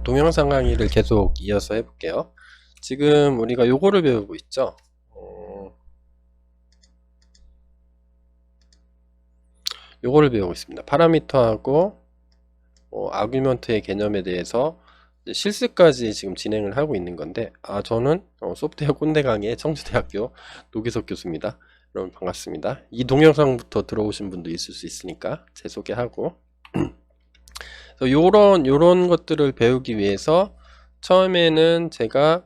동영상 강의를 계속 이어서 해볼게요. 지금 우리가 요거를 배우고 있죠. 요거를 배우고 있습니다. 파라미터하고 아규먼트의 개념에 대해서 이제 실습까지 지금 진행을 하고 있는 건데, 저는 소프트웨어 꼰대 강의 청주대학교 노기석 교수입니다. 여러분 반갑습니다. 이 동영상부터 들어오신 분도 있을 수 있으니까 제 소개하고 그래서 요런 것들을 배우기 위해서 처음에는 제가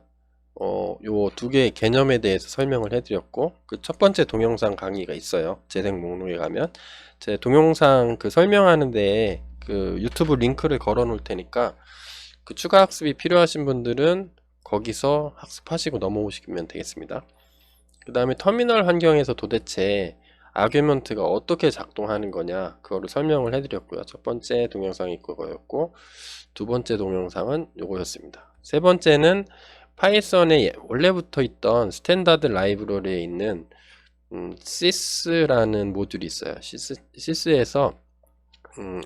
요 두 개의 개념에 대해서 설명을 해드렸고, 그 첫 번째 동영상 강의가 있어요. 재생 목록에 가면 제 동영상 그 설명하는데 그 유튜브 링크를 걸어 놓을 테니까, 그 추가 학습이 필요하신 분들은 거기서 학습하시고 넘어오시면 되겠습니다. 그 다음에 터미널 환경에서 도대체 아규먼트가 어떻게 작동하는 거냐, 그거를 설명을 해드렸고요. 첫 번째 동영상이 그거였고, 두 번째 동영상은 요거였습니다. 세 번째는 파이썬에 원래부터 있던 스탠다드 라이브러리에 있는 sys라는 모듈이 있어요. sys에서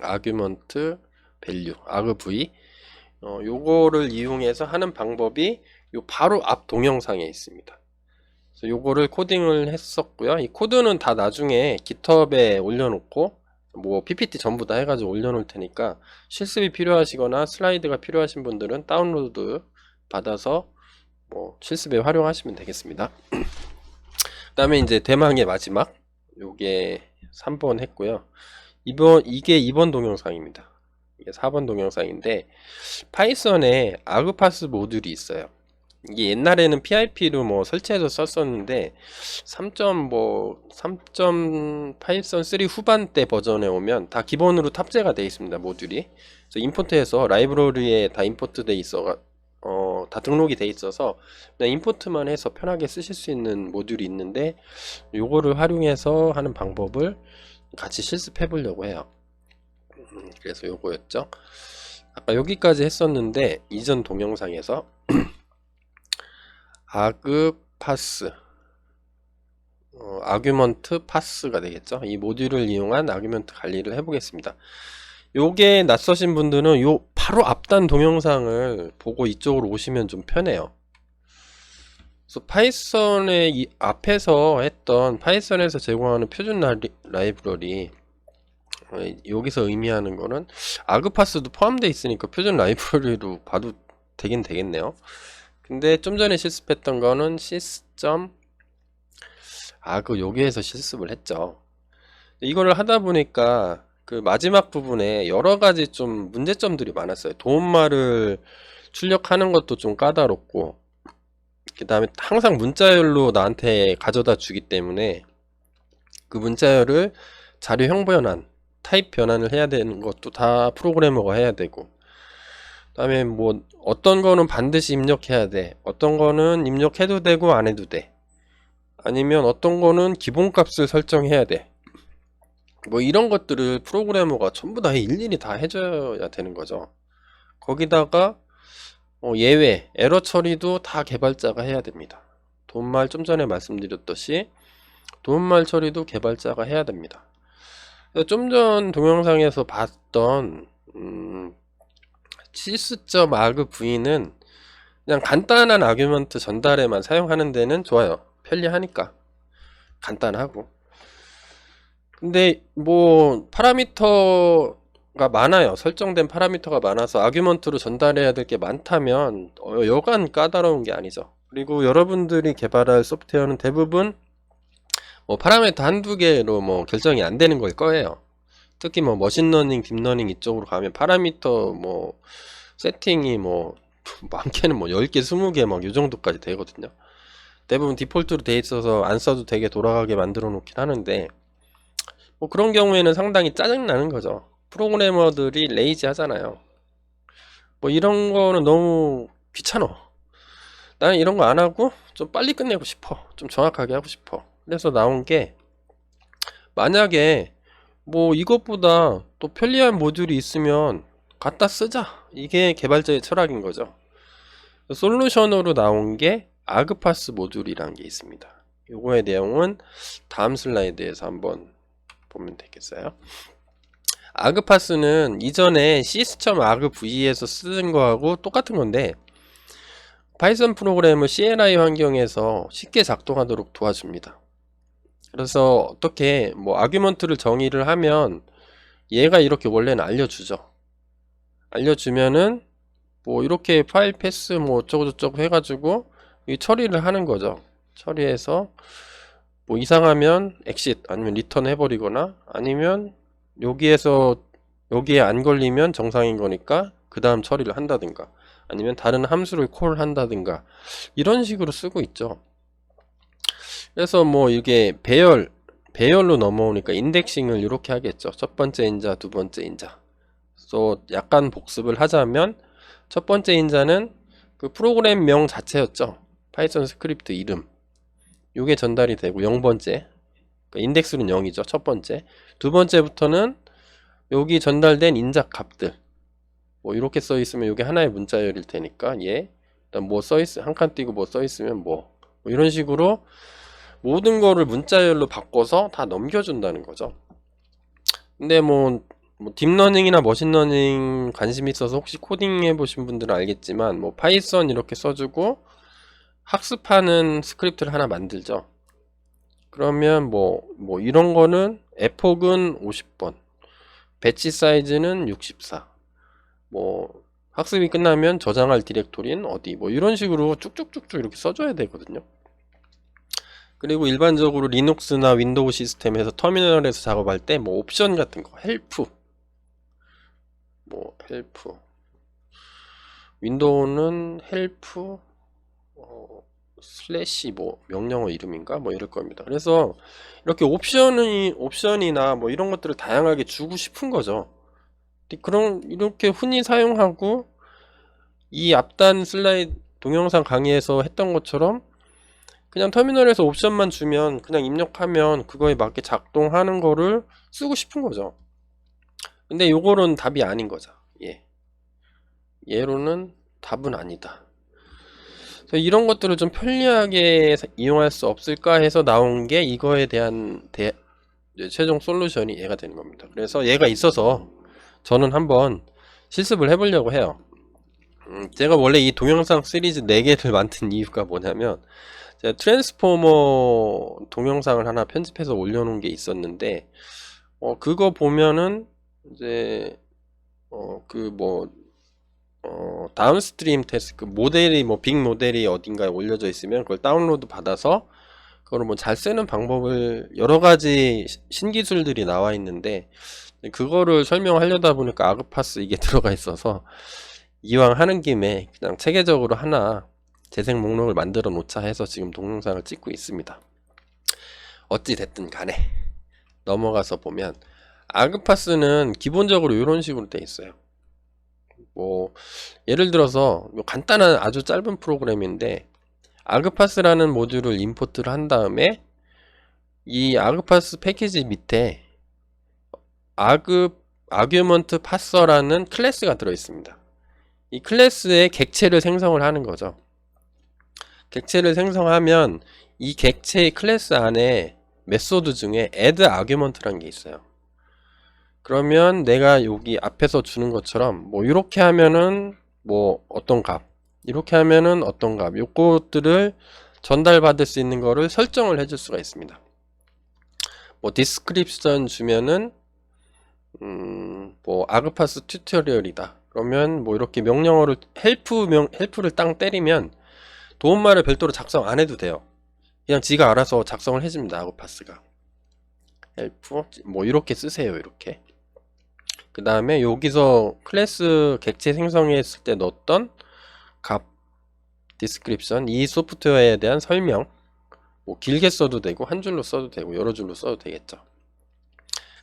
아규먼트 밸류, argv, 요거를 이용해서 하는 방법이 요 바로 앞 동영상에 있습니다. 그래서 요거를 코딩을 했었고요. 이 코드는 다 나중에 깃허브에 올려놓고, 뭐 PPT 전부 다 해가지고 올려놓을 테니까, 실습이 필요하시거나 슬라이드가 필요하신 분들은 다운로드 받아서 뭐 실습에 활용하시면 되겠습니다. 그 다음에 이제 대망의 마지막, 요게 3번 했고요. 이게 2번 동영상입니다. 이게 4번 동영상인데, 파이썬에 아그파스 모듈이 있어요. 이게 옛날에는 PIP로 뭐 설치해서 썼었는데 3. 파이썬 3 후반대 버전에 오면 다 기본으로 탑재가 되어 있습니다. 모듈이. 그래서 임포트해서 라이브러리에 다 임포트 돼 있어, 다 등록이 돼 있어서 그냥 임포트만 해서 편하게 쓰실 수 있는 모듈이 있는데, 요거를 활용해서 하는 방법을 같이 실습해 보려고 해요. 그래서 요거였죠. 아까 여기까지 했었는데, 이전 동영상에서 아그파스, 아규먼트 파스가 되겠죠. 이 모듈을 이용한 아규먼트 관리를 해보겠습니다. 요게 낯서신 분들은 요 바로 앞단 동영상을 보고 이쪽으로 오시면 좀 편해요. 그래서 파이썬의 이 앞에서 했던, 파이썬에서 제공하는 표준 라이브러리, 여기서 의미하는 거는 아그파스도 포함되어 있으니까 표준 라이브러리로 봐도 되긴 되겠네요. 근데 좀 전에 실습했던 거는 시스템 여기에서 실습을 했죠. 이거를 하다 보니까 그 마지막 부분에 여러 가지 좀 문제점들이 많았어요. 도움말을 출력하는 것도 좀 까다롭고, 그 다음에 항상 문자열로 나한테 가져다 주기 때문에 그 문자열을 자료형 변환, 타입 변환을 해야 되는 것도 다 프로그래머가 해야 되고, 그 다음에 뭐 어떤 거는 반드시 입력해야 돼, 어떤 거는 입력해도 되고 안 해도 돼, 아니면 어떤 거는 기본값을 설정해야 돼, 뭐 이런 것들을 프로그래머가 전부 다 일일이 다 해줘야 되는 거죠. 거기다가 예외, 에러 처리도 다 개발자가 해야 됩니다. 도움말 좀 전에 말씀드렸듯이 도움말 처리도 개발자가 해야 됩니다. 좀 전 동영상에서 봤던 sys.argv는 그냥 간단한 아규먼트 전달에만 사용하는 데는 좋아요. 편리하니까 간단하고. 근데 뭐 파라미터가 많아요. 설정된 파라미터가 많아서 아규먼트로 전달해야 될 게 많다면 여간 까다로운 게 아니죠. 그리고 여러분들이 개발할 소프트웨어는 대부분 뭐 파라미터 한두 개로 뭐 결정이 안 되는 걸 거예요. 특히 뭐 머신러닝, 딥러닝 이쪽으로 가면 파라미터 뭐 세팅이 뭐 많게는 뭐 10개, 20개 막 요 정도까지 되거든요. 대부분 디폴트로 돼 있어서 안 써도 되게 돌아가게 만들어 놓긴 하는데, 뭐 그런 경우에는 상당히 짜증나는 거죠. 프로그래머들이 레이지 하잖아요. 뭐 이런 거는 너무 귀찮아. 나는 이런 거 안 하고 좀 빨리 끝내고 싶어. 좀 정확하게 하고 싶어. 그래서 나온 게, 만약에 뭐 이것보다 또 편리한 모듈이 있으면 갖다 쓰자. 이게 개발자의 철학인 거죠. 솔루션으로 나온 게 아그파스 모듈이라는 게 있습니다. 요거의 내용은 다음 슬라이드에서 한번 보면 되겠어요. 아그파스는 이전에 sys.argv에서 쓰는 거하고 똑같은 건데 파이썬 프로그램을 CLI 환경에서 쉽게 작동하도록 도와줍니다. 그래서 어떻게 뭐 아규먼트를 정의를 하면 얘가 이렇게 원래는 알려주죠. 알려주면은 뭐 이렇게 파일 패스 뭐 어쩌고저쩌고 해가지고 이 처리를 하는 거죠. 처리해서 뭐 이상하면 exit 아니면 return 해버리거나 아니면 여기에서 여기에 안 걸리면 정상인 거니까 그 다음 처리를 한다든가 아니면 다른 함수를 콜 한다든가 이런 식으로 쓰고 있죠. 그래서 뭐 이게 배열로 넘어오니까 인덱싱을 이렇게 하겠죠. 첫 번째 인자, 두 번째 인자. 그래서 약간 복습을 하자면 첫 번째 인자는 그 프로그램명 자체였죠. 파이썬 스크립트 이름. 요게 전달이 되고 0번째. 그러니까 인덱스는 0이죠. 첫 번째. 두 번째부터는 여기 전달된 인자 값들. 뭐 이렇게 써 있으면 이게 하나의 문자열일 테니까 얘. 일단 뭐 써 있 한 칸 띄고 뭐 써 있으면 뭐 이런 식으로 모든 거를 문자열로 바꿔서 다 넘겨준다는 거죠. 근데 뭐 딥러닝이나 머신러닝 관심 있어서 혹시 코딩 해보신 분들은 알겠지만 뭐 파이썬 이렇게 써주고 학습하는 스크립트를 하나 만들죠. 그러면 뭐 이런 거는 에폭은 50번, 배치 사이즈는 64. 뭐 학습이 끝나면 저장할 디렉토리는 어디 뭐 이런 식으로 쭉쭉쭉쭉 이렇게 써줘야 되거든요. 그리고 일반적으로 리눅스나 윈도우 시스템에서 터미널에서 작업할 때 뭐 옵션 같은 거 헬프 뭐 헬프 윈도우는 헬프 슬래시 뭐 명령어 이름인가 뭐 이럴 겁니다. 그래서 이렇게 옵션이나 뭐 이런 것들을 다양하게 주고 싶은 거죠. 그럼 이렇게 흔히 사용하고 이 앞단 슬라이드 동영상 강의에서 했던 것처럼 그냥 터미널에서 옵션만 주면 그냥 입력하면 그거에 맞게 작동하는 거를 쓰고 싶은 거죠. 근데 요거는 답이 아닌 거죠. 얘로는 답은 아니다. 그래서 이런 것들을 좀 편리하게 이용할 수 없을까 해서 나온 게 이거에 대한 최종 솔루션이 얘가 되는 겁니다. 그래서 얘가 있어서 저는 한번 실습을 해보려고 해요. 제가 원래 이 동영상 시리즈 4개를 만든 이유가 뭐냐면 제가 트랜스포머 동영상을 하나 편집해서 올려놓은 게 있었는데 그거 보면은 이제 다운스트림 테스트 모델이 빅 모델이 어딘가에 올려져 있으면 그걸 다운로드 받아서 그걸 뭐 잘 쓰는 방법을 여러 가지 신기술들이 나와 있는데 그거를 설명하려다 보니까 아그파스 이게 들어가 있어서 이왕 하는 김에 그냥 체계적으로 하나 재생 목록을 만들어 놓자 해서 지금 동영상을 찍고 있습니다. 어찌 됐든 간에 넘어가서 보면 아그파스는 기본적으로 이런 식으로 돼 있어요. 뭐 예를 들어서 간단한 아주 짧은 프로그램인데 아그파스라는 모듈을 임포트를 한 다음에 이 아그파스 패키지 밑에 아규먼트 파서라는 클래스가 들어 있습니다. 이 클래스의 객체를 생성을 하는 거죠. 객체를 생성하면 이 객체의 클래스 안에 메소드 중에 add argument라는 게 있어요. 그러면 내가 여기 앞에서 주는 것처럼 뭐 이렇게 하면은 뭐 어떤 값, 이렇게 하면은 어떤 값, 요것들을 전달받을 수 있는 거를 설정을 해줄 수가 있습니다. 뭐 디스크립션 주면은 뭐 아그파스 튜토리얼이다. 그러면 뭐 이렇게 명령어를 헬프를 땅 때리면 도움말을 별도로 작성 안 해도 돼요. 그냥 지가 알아서 작성을 해줍니다. 아그파스가 헬프 뭐 이렇게 쓰세요. 이렇게. 그 다음에 여기서 클래스 객체 생성했을 때 넣었던 값 디스크립션 이 소프트웨어에 대한 설명 뭐 길게 써도 되고 한 줄로 써도 되고 여러 줄로 써도 되겠죠.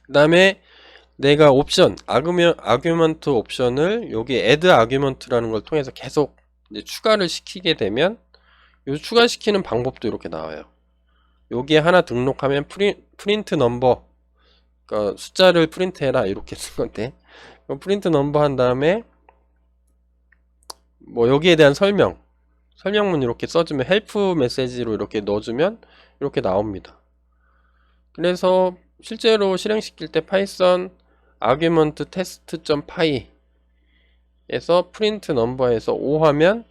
그 다음에 내가 옵션 아규먼트 옵션을 여기 add 아규먼트라는 걸 통해서 계속 이제 추가를 시키게 되면 요 추가시키는 방법도 이렇게 나와요. 여기에 하나 등록하면 프린트 넘버 그러니까 숫자를 프린트해라 이렇게 쓴 건데 프린트 넘버 한 다음에 뭐 여기에 대한 설명문 이렇게 써주면 헬프 메시지로 이렇게 넣어주면 이렇게 나옵니다. 그래서 실제로 실행시킬 때 파이썬 argument test.py 에서 print number에서 5 하면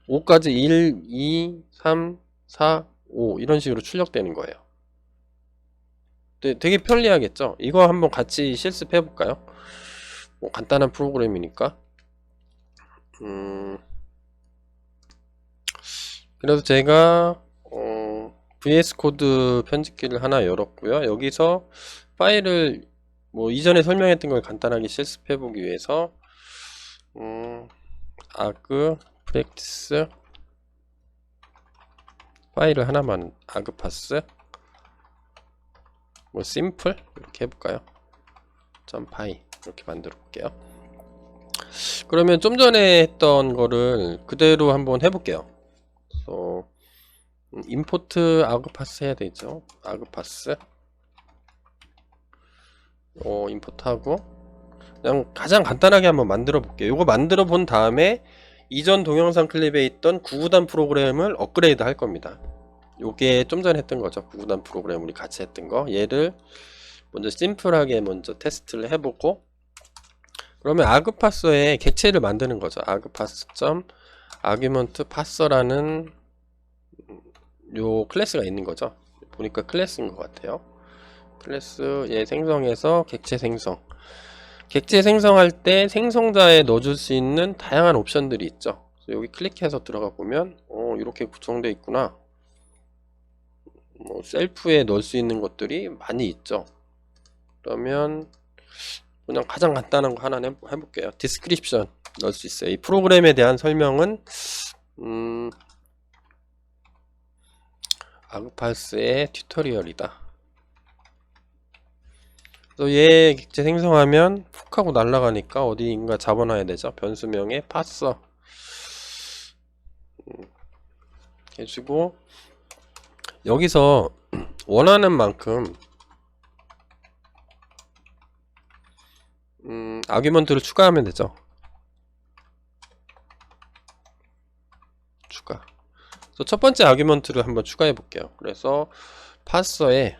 5까지 1, 2, 3, 4, 5 이런 식으로 출력되는 거예요. 되게 편리하겠죠? 이거 한번 같이 실습해 볼까요? 뭐 간단한 프로그램이니까. 그래서 제가 VS 코드 편집기를 하나 열었고요. 여기서 파일을 뭐 이전에 설명했던 걸 간단하게 실습해 보기 위해서 arg practice 파일을 하나만 argpass 뭐 simple 이렇게 해볼까요? .py 이렇게 만들어 볼게요. 그러면 좀 전에 했던 거를 그대로 한번 해볼게요. 그래서 import argpass 해야 되죠. argpass import 하고 그냥 가장 간단하게 한번 만들어 볼게요. 이거 만들어 본 다음에 이전 동영상 클립에 있던 구구단 프로그램을 업그레이드 할 겁니다. 요게 좀 전에 했던 거죠. 구구단 프로그램 우리 같이 했던 거. 얘를 먼저 심플하게 먼저 테스트를 해보고 그러면 argpass에 객체를 만드는 거죠. argpass.argument passer라는 요 클래스가 있는 거죠. 보니까 클래스인 것 같아요. 클래스 얘 생성해서 객체 생성. 객체 생성할 때 생성자에 넣어줄 수 있는 다양한 옵션들이 있죠. 여기 클릭해서 들어가 보면 이렇게 구성되어 있구나. 뭐 셀프에 넣을 수 있는 것들이 많이 있죠. 그러면 그냥 가장 간단한 거 하나 해볼게요. 디스크립션 넣을 수 있어요. 이 프로그램에 대한 설명은 argpass의 튜토리얼이다. 그래서 얘 객체 생성하면 푹 하고 날아가니까 어디인가 잡아놔야 되죠. 변수명에 passer 해주고 여기서 원하는 만큼 아규먼트를 추가하면 되죠. 추가. 그래서 첫 번째 아규먼트를 한번 추가해 볼게요. 그래서 parser에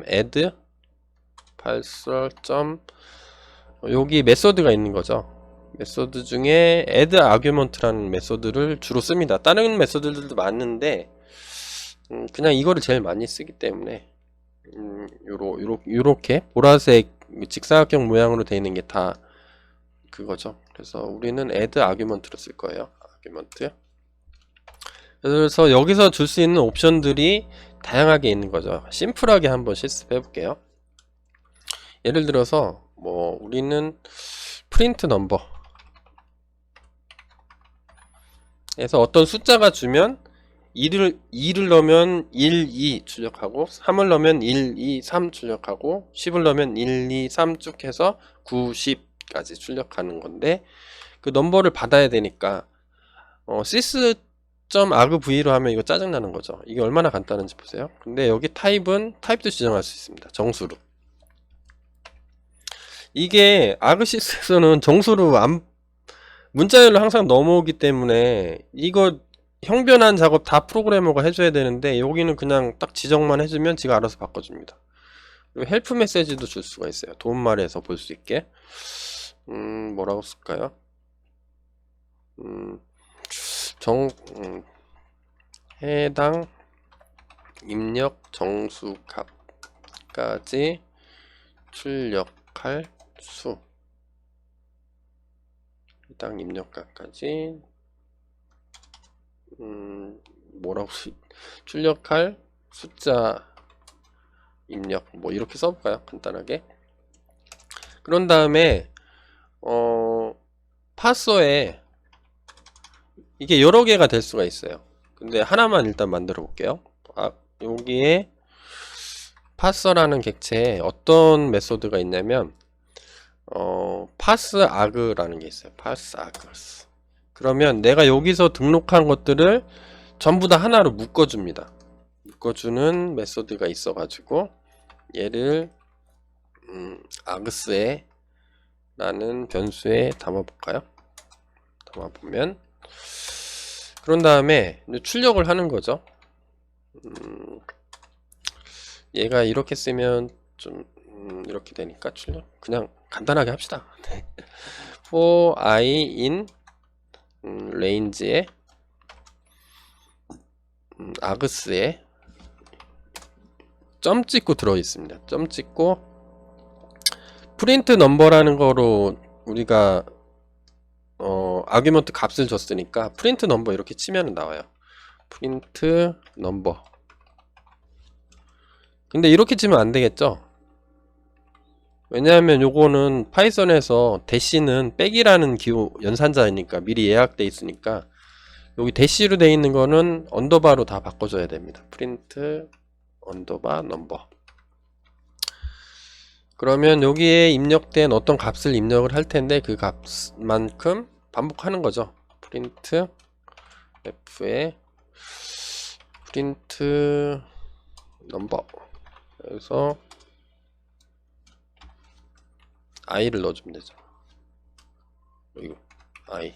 .add parser. 여기 메소드가 있는 거죠. 메소드 중에 add argument라는 메소드를 주로 씁니다. 다른 메소드들도 많은데 그냥 이거를 제일 많이 쓰기 때문에 요렇게 보라색 직사각형 모양으로 되어 있는 게 다 그거죠. 그래서 우리는 add argument로 쓸 거예요. argument. 그래서 여기서 줄 수 있는 옵션들이 다양하게 있는 거죠. 심플하게 한번 실습해 볼게요. 예를 들어서 뭐 우리는 print number 에서 어떤 숫자가 주면 2를 넣으면 1, 2 출력하고 3을 넣으면 1, 2, 3 출력하고 10을 넣으면 1, 2, 3 쭉 해서 9, 10까지 출력하는 건데 그 넘버를 받아야 되니까 sys.argv로 하면 이거 짜증나는 거죠. 이게 얼마나 간단한지 보세요. 근데 여기 타입도 지정할 수 있습니다. 정수로. 이게 argsys에서는 정수로 문자열로 항상 넘어오기 때문에 이거 형변한 작업 다 프로그래머가 해줘야 되는데 여기는 그냥 딱 지정만 해주면 지가 알아서 바꿔줍니다. 그리고 헬프 메시지도 줄 수가 있어요. 도움말에서 볼 수 있게. 뭐라고 쓸까요? 해당 입력 정수값까지 출력할 수. 해당 입력값까지 뭐라고 출력할 숫자 입력 뭐 이렇게 써볼까요? 간단하게. 그런 다음에 파서에 이게 여러 개가 될 수가 있어요. 근데 하나만 일단 만들어 볼게요. 여기에 파서라는 객체에 어떤 메소드가 있냐면 passarg라는 게 있어요. passarg. 그러면 내가 여기서 등록한 것들을 전부 다 하나로 묶어줍니다. 묶어주는 메소드가 있어가지고 얘를 args에 라는 변수에 담아볼까요? 담아보면 그런 다음에 출력을 하는 거죠. 얘가 이렇게 쓰면 좀 이렇게 되니까 출력 그냥 간단하게 합시다. 네. for I in range에 args에 점 찍고 들어 있습니다. 점 찍고 프린트 넘버라는 거로 우리가 아규먼트 값을 줬으니까 프린트 넘버 이렇게 치면 나와요. 프린트 넘버. 근데 이렇게 치면 안 되겠죠? 왜냐하면 요거는 파이썬에서 대시는 백이라는 기호 연산자이니까 미리 예약돼 있으니까 여기 대시로 돼 있는 거는 언더바로 다 바꿔줘야 됩니다. 프린트 언더바 넘버. 그러면 여기에 입력된 어떤 값을 입력을 할 텐데 그 값만큼 반복하는 거죠. 프린트 f에 프린트 넘버. 그래서 i를 넣어주면 되죠. 이거 i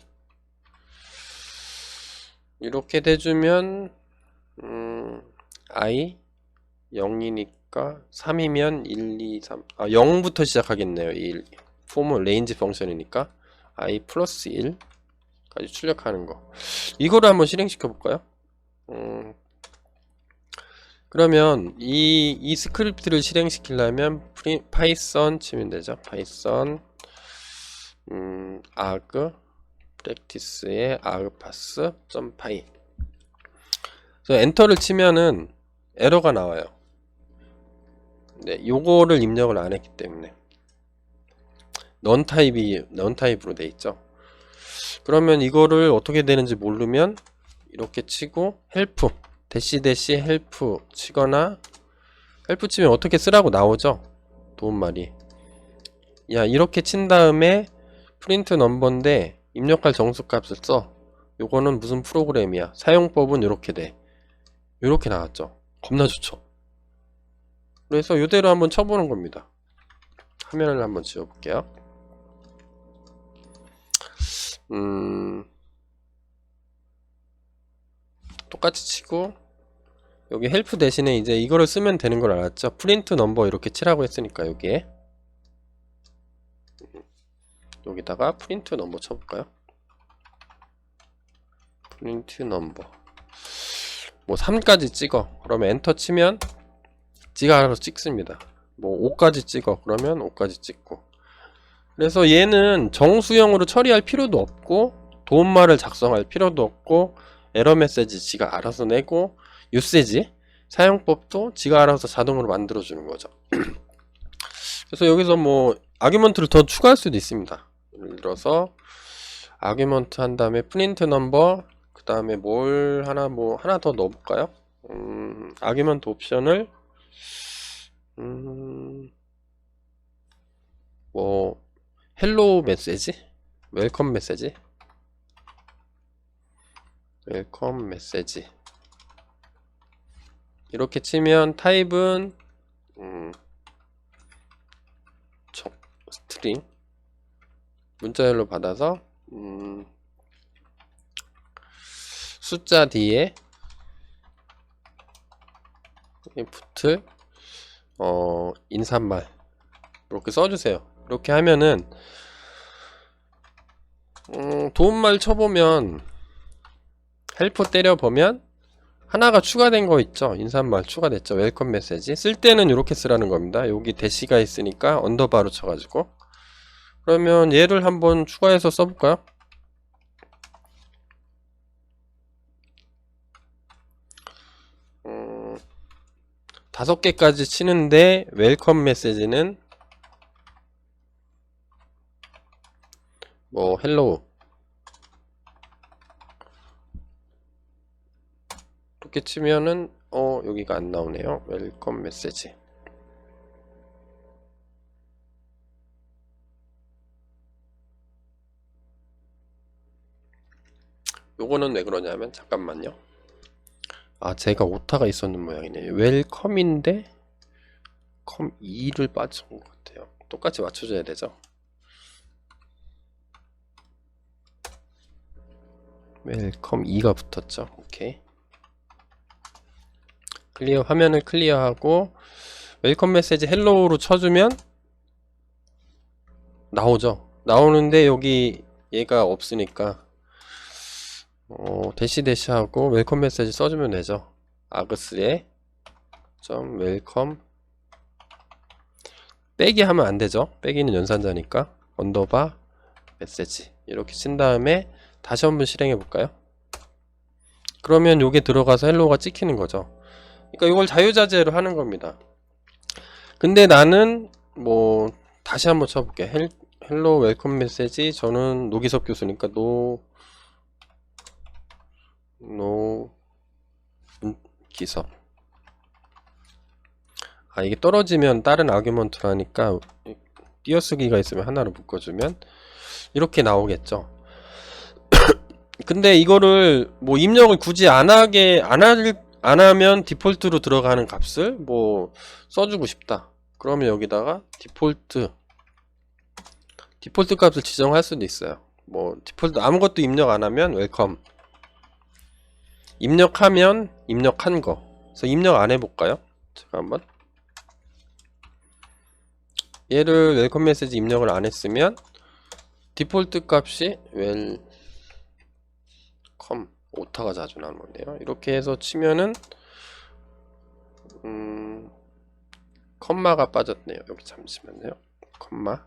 이렇게 돼주면 i 0이니까 3이면 1, 2, 3 0부터 시작하겠네요. 1 폼은 레인지 펑션이니까 i 플러스 1까지 출력하는 거. 이거를 한번 실행시켜 볼까요? 그러면 이 스크립트를 실행시키려면 파이썬 치면 되죠. 파이썬 arg practice의 argpass.py. 그래서 엔터를 치면은 에러가 나와요. 네, 요거를 입력을 안 했기 때문에 넌 타입으로 돼 있죠. 그러면 이거를 어떻게 되는지 모르면 이렇게 치고 헬프 대시 헬프 치거나 헬프 치면 어떻게 쓰라고 나오죠. 도움말이 야 이렇게 친 다음에 프린트 넘버인데 입력할 정수값을 써. 요거는 무슨 프로그램이야. 사용법은 이렇게 돼. 이렇게 나왔죠. 겁나 좋죠. 그래서 이대로 한번 쳐보는 겁니다. 화면을 한번 지워볼게요. 똑같이 치고 여기 헬프 대신에 이제 이거를 쓰면 되는 걸 알았죠. 프린트 넘버 이렇게 치라고 했으니까 여기에 여기다가 프린트 넘버 쳐볼까요? 프린트 넘버 뭐 3까지 찍어. 그러면 엔터 치면 지가 알아서 찍습니다. 뭐 5까지 찍어. 그러면 5까지 찍고. 그래서 얘는 정수형으로 처리할 필요도 없고 도움말을 작성할 필요도 없고 에러 메시지 지가 알아서 내고 유세지 사용법도 지가 알아서 자동으로 만들어 주는 거죠. 그래서 여기서 뭐 아규먼트를 더 추가할 수도 있습니다. 예를 들어서 아규먼트 한 다음에 프린트 넘버 그 다음에 뭘 하나 더 넣어볼까요? 아규먼트 옵션을 뭐 헬로우 메시지 웰컴 메시지 웰컴 메시지 이렇게 치면 타입은 스트링 문자열로 받아서 숫자 뒤에 인풋 인사말 이렇게 써주세요. 이렇게 하면은 도움말 쳐보면 헬퍼 때려보면 하나가 추가된 거 있죠. 인사말 추가됐죠. 웰컴 메시지 쓸 때는 이렇게 쓰라는 겁니다. 여기 대시가 있으니까 언더바로 쳐가지고 그러면 얘를 한번 추가해서 써볼까요? 다섯 개까지 치는데 웰컴 메시지는 뭐 헬로우 이렇게 치면은 여기가 안 나오네요. 웰컴 메시지 요거는 왜 그러냐면 잠깐만요. 제가 오타가 있었는 모양이네요. 웰컴인데 컴 2를 빠진 것 같아요. 똑같이 맞춰줘야 되죠. 웰컴 2가 붙었죠. 오케이. 클리어 화면을 클리어하고 웰컴 메시지 헬로우로 쳐주면 나오죠. 나오는데 여기 얘가 없으니까 대시 하고 웰컴 메시지 써주면 되죠. 아그스에 점 웰컴 빼기 하면 안 되죠. 빼기는 연산자니까 언더바 메시지 이렇게 친 다음에 다시 한번 실행해 볼까요? 그러면 요게 들어가서 헬로우가 찍히는 거죠. 그러니까 이걸 자유자재로 하는 겁니다. 근데 나는 뭐 다시 한번 쳐볼게. 헬로 웰컴 메시지. 저는 노기석 교수니까 노기석. 아, 이게 떨어지면 다른 아규먼트로 하니까 띄어쓰기가 있으면 하나로 묶어주면 이렇게 나오겠죠. 근데 이거를 뭐 입력을 굳이 안 하면 디폴트로 들어가는 값을 뭐 써주고 싶다. 그러면 여기다가 디폴트 값을 지정할 수도 있어요. 뭐 디폴트 아무것도 입력 안 하면 웰컴, 입력하면 입력한 거. 그래서 입력 안 해볼까요? 잠깐만. 얘를 웰컴 메시지 입력을 안 했으면 디폴트 값이 웰컴, 오타가 자주 나오는 건데요. 이렇게 해서 치면은 컴마가 빠졌네요. 여기 잠시만요. 컴마.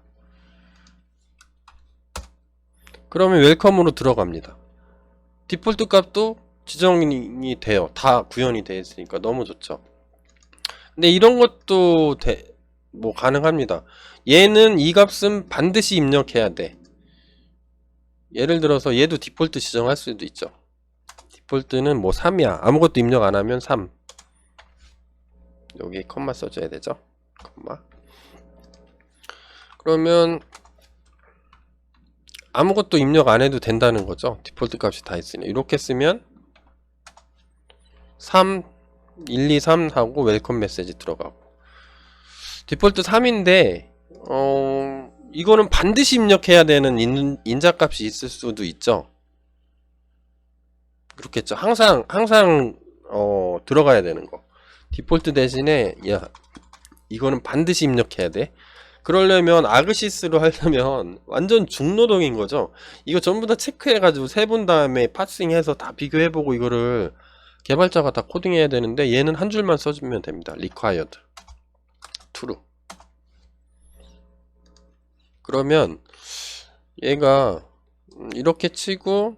그러면 웰컴으로 들어갑니다. 디폴트 값도 지정이 돼요. 다 구현이 되어 있으니까 너무 좋죠. 근데 이런 것도 뭐 가능합니다. 얘는 이 값은 반드시 입력해야 돼. 예를 들어서 얘도 디폴트 지정할 수도 있죠. 디폴트는 뭐 3이야. 아무것도 입력 안 하면 3. 여기 컴마 써줘야 되죠. 컴마. 그러면 아무것도 입력 안 해도 된다는 거죠. 디폴트 값이 다 있으니. 이렇게 쓰면 3, 1, 2, 3 하고 웰컴 메시지 들어가고. 디폴트 3인데 이거는 반드시 입력해야 되는 인자값이 있을 수도 있죠. 그렇겠죠. 항상 들어가야 되는 거. 디폴트 대신에 야 이거는 반드시 입력해야 돼. 그러려면 아그시스로 하려면 완전 중노동인 거죠. 이거 전부 다 체크해가지고 세본 다음에 파싱해서 다 비교해보고 이거를 개발자가 다 코딩해야 되는데 얘는 한 줄만 써주면 됩니다. required true. 그러면 얘가 이렇게 치고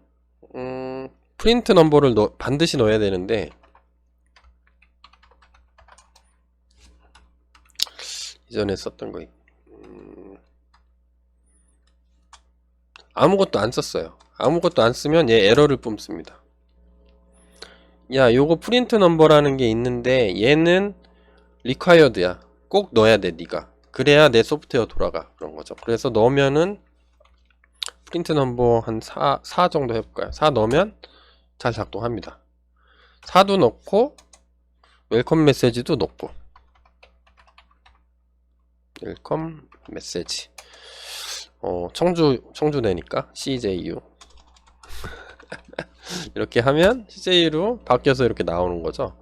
프린트 넘버를 반드시 넣어야 되는데 이전에 썼던 거 아무것도 안 썼어요. 아무것도 안 쓰면 얘 에러를 뿜습니다. 야, 요거 프린트 넘버라는 게 있는데 얘는 required야. 꼭 넣어야 돼, 네가. 그래야 내 소프트웨어 돌아가. 그런 거죠. 그래서 넣으면은 프린트 넘버 한 4 정도 해볼까요? 4 넣으면 잘 작동합니다. 4도 넣고 웰컴 메시지도 넣고 웰컴 메시지 청주되니까 CJU 이렇게 하면 CJ로 바뀌어서 이렇게 나오는 거죠.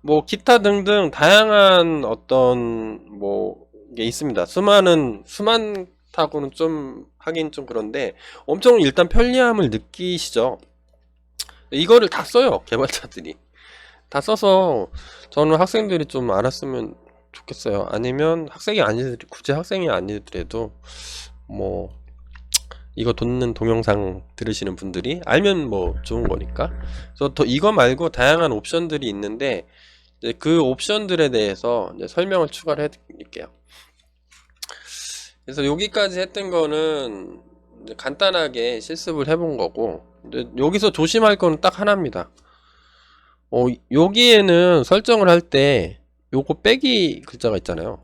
뭐 기타 등등 다양한 어떤 뭐 게 있습니다. 수많다고는 좀 하긴 좀 그런데 엄청 일단 편리함을 느끼시죠. 이거를 다 써요. 개발자들이 다 써서 저는 학생들이 좀 알았으면 좋겠어요. 아니면 굳이 학생이 아니더라도 뭐 이거 듣는 동영상 들으시는 분들이 알면 뭐 좋은 거니까. 그래서 이거 말고 다양한 옵션들이 있는데 이제 그 옵션들에 대해서 이제 설명을 추가를 해드릴게요. 그래서 여기까지 했던 거는 이제 간단하게 실습을 해본 거고, 이제 여기서 조심할 거는 딱 하나입니다. 여기에는 설정을 할 때 요거 빼기 글자가 있잖아요.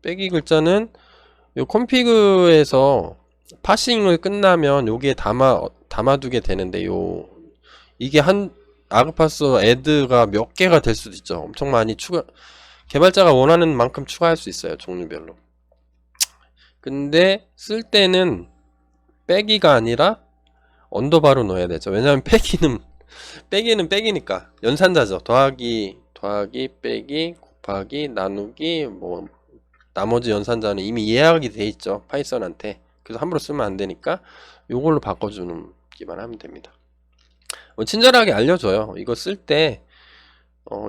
빼기 글자는 요 컴피그에서 파싱을 끝나면 여기에 담아두게 되는데 이게 아그파스 애드가 몇 개가 될 수도 있죠. 엄청 많이 개발자가 원하는 만큼 추가할 수 있어요. 종류별로. 근데 쓸 때는 빼기가 아니라 언더바로 넣어야 되죠. 왜냐하면 빼기는 빼기니까 연산자죠. 더하기 빼기 곱하기 나누기 뭐 나머지 연산자는 이미 예약이 돼 있죠, 파이썬한테. 그래서 함부로 쓰면 안 되니까 요걸로 바꿔주는 기만 하면 됩니다. 친절하게 알려줘요. 이거 쓸 때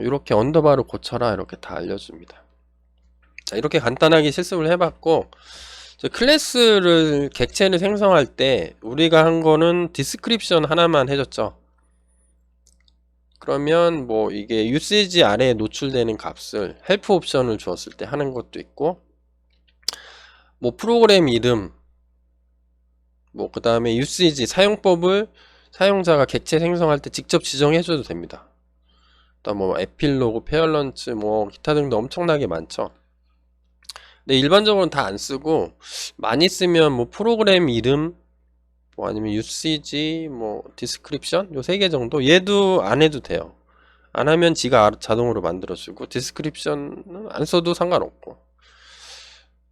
이렇게 언더바로 고쳐라 이렇게 다 알려줍니다. 자, 이렇게 간단하게 실습을 해봤고, 클래스를 객체를 생성할 때 우리가 한 거는 디스크립션 하나만 해줬죠. 그러면 뭐 이게 usage 아래에 노출되는 값을 헬프 옵션을 주었을 때 하는 것도 있고, 뭐 프로그램 이름, 뭐 그 다음에 usage 사용법을 사용자가 객체 생성할 때 직접 지정해 줘도 됩니다. 또 뭐 에필로그, 페어런츠 뭐 기타 등도 엄청나게 많죠. 근데 일반적으로는 다 안 쓰고, 많이 쓰면 뭐 프로그램 이름 뭐 아니면 usage 뭐 description 요 세 개 정도, 얘도 안 해도 돼요. 안 하면 지가 자동으로 만들어주고, description은 안 써도 상관없고.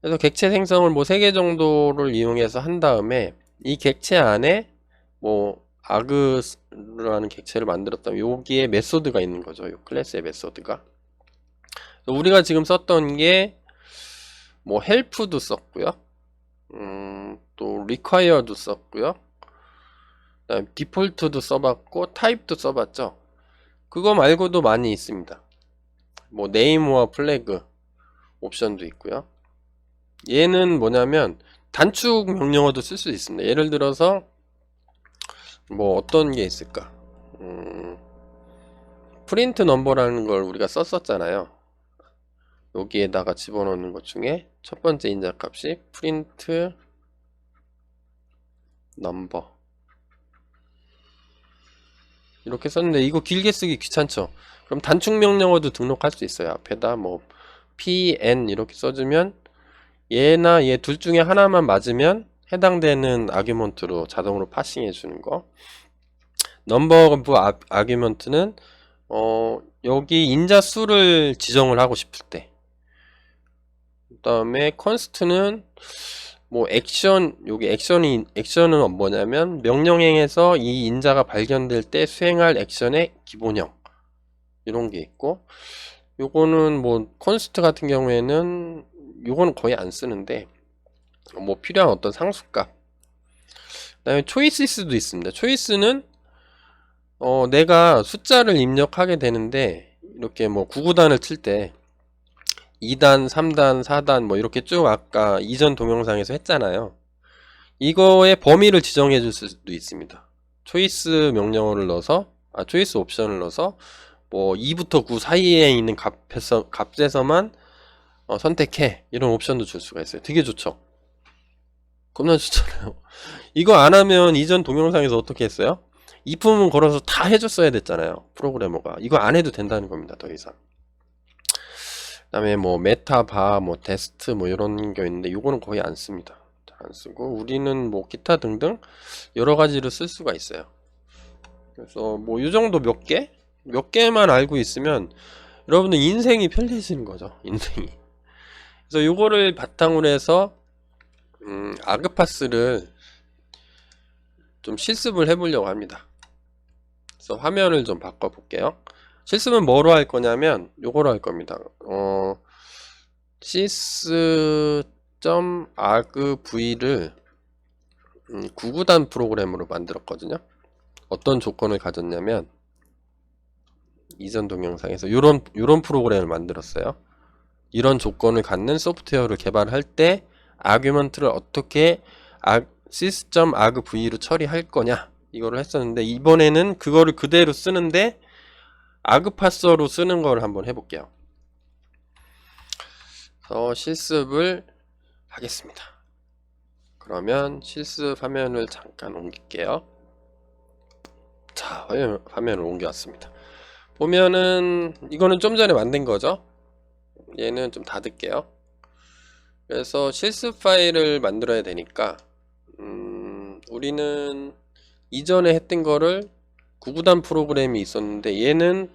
그래서 객체 생성을 뭐 세 개 정도를 이용해서 한 다음에 이 객체 안에 뭐 아그라는 객체를 만들었다면 여기에 메소드가 있는 거죠. 요 클래스의 메소드가. 우리가 지금 썼던 게 뭐 help도 썼고요. 또 require도 썼고요. 그다음 디폴트도 써봤고 타입도 써봤죠. 그거 말고도 많이 있습니다. 뭐 네이머와 플래그 옵션도 있고요. 얘는 뭐냐면 단축 명령어도 쓸 수 있습니다. 예를 들어서 뭐 어떤 게 있을까? 프린트 넘버라는 걸 우리가 썼었잖아요. 여기에다가 집어넣는 것 중에 첫 번째 인자값이 프린트 넘버 이렇게 썼는데 이거 길게 쓰기 귀찮죠. 그럼 단축 명령어도 등록할 수 있어요. 앞에다 뭐 pn 이렇게 써주면 얘나 얘 둘 중에 하나만 맞으면 해당되는 아규먼트로 자동으로 파싱해 주는 거. 넘버브 아규먼트는 여기 인자 수를 지정을 하고 싶을 때. 그 다음에 컨스트는 뭐 액션, 여기 액션은 뭐냐면 명령행에서 이 인자가 발견될 때 수행할 액션의 기본형 이런 게 있고, 요거는 뭐 컨스트 같은 경우에는 요거는 거의 안 쓰는데 뭐 필요한 어떤 상수값. 그 다음에 초이스도 있습니다. 초이스는 내가 숫자를 입력하게 되는데 이렇게 뭐 9구단을 칠 때 2단, 3단, 4단 뭐 이렇게 쭉 아까 이전 동영상에서 했잖아요. 이거의 범위를 지정해 줄 수도 있습니다. 초이스 명령어를 넣어서 초이스 옵션을 넣어서 뭐 2부터 9 사이에 있는 값에서만 선택해 이런 옵션도 줄 수가 있어요. 되게 좋죠. 겁나 좋잖아요. 이거 안 하면 이전 동영상에서 어떻게 했어요? if문 걸어서 다 해줬어야 됐잖아요. 프로그래머가. 이거 안 해도 된다는 겁니다. 더 이상. 그 다음에 뭐 메타바, 뭐 데스트 뭐 이런 게 있는데 요거는 거의 안 씁니다. 잘 안 쓰고 우리는 뭐 기타 등등 여러 가지로 쓸 수가 있어요. 그래서 뭐 이 정도 몇 개만 알고 있으면 여러분들 인생이 편리해지는 거죠. 인생이. 그래서 요거를 바탕으로 해서 아그파스를 좀 실습을 해보려고 합니다. 그래서 화면을 좀 바꿔 볼게요. 실습은 뭐로 할 거냐면 요거로 할 겁니다. sys.argv를 9구단 프로그램으로 만들었거든요. 어떤 조건을 가졌냐면 이전 동영상에서 요런 프로그램을 만들었어요. 이런 조건을 갖는 소프트웨어를 개발할 때 아규먼트를 어떻게 sys.argv로 처리할 거냐 이거를 했었는데, 이번에는 그거를 그대로 쓰는데 아그파서로 쓰는 걸 한번 해볼게요. 그래서 실습을 하겠습니다. 그러면 실습 화면을 잠깐 옮길게요. 자, 화면을 옮겨왔습니다. 보면은 이거는 좀 전에 만든 거죠. 얘는 좀 닫을게요. 그래서 실습 파일을 만들어야 되니까 우리는 이전에 했던 거를 9구단 프로그램이 있었는데 얘는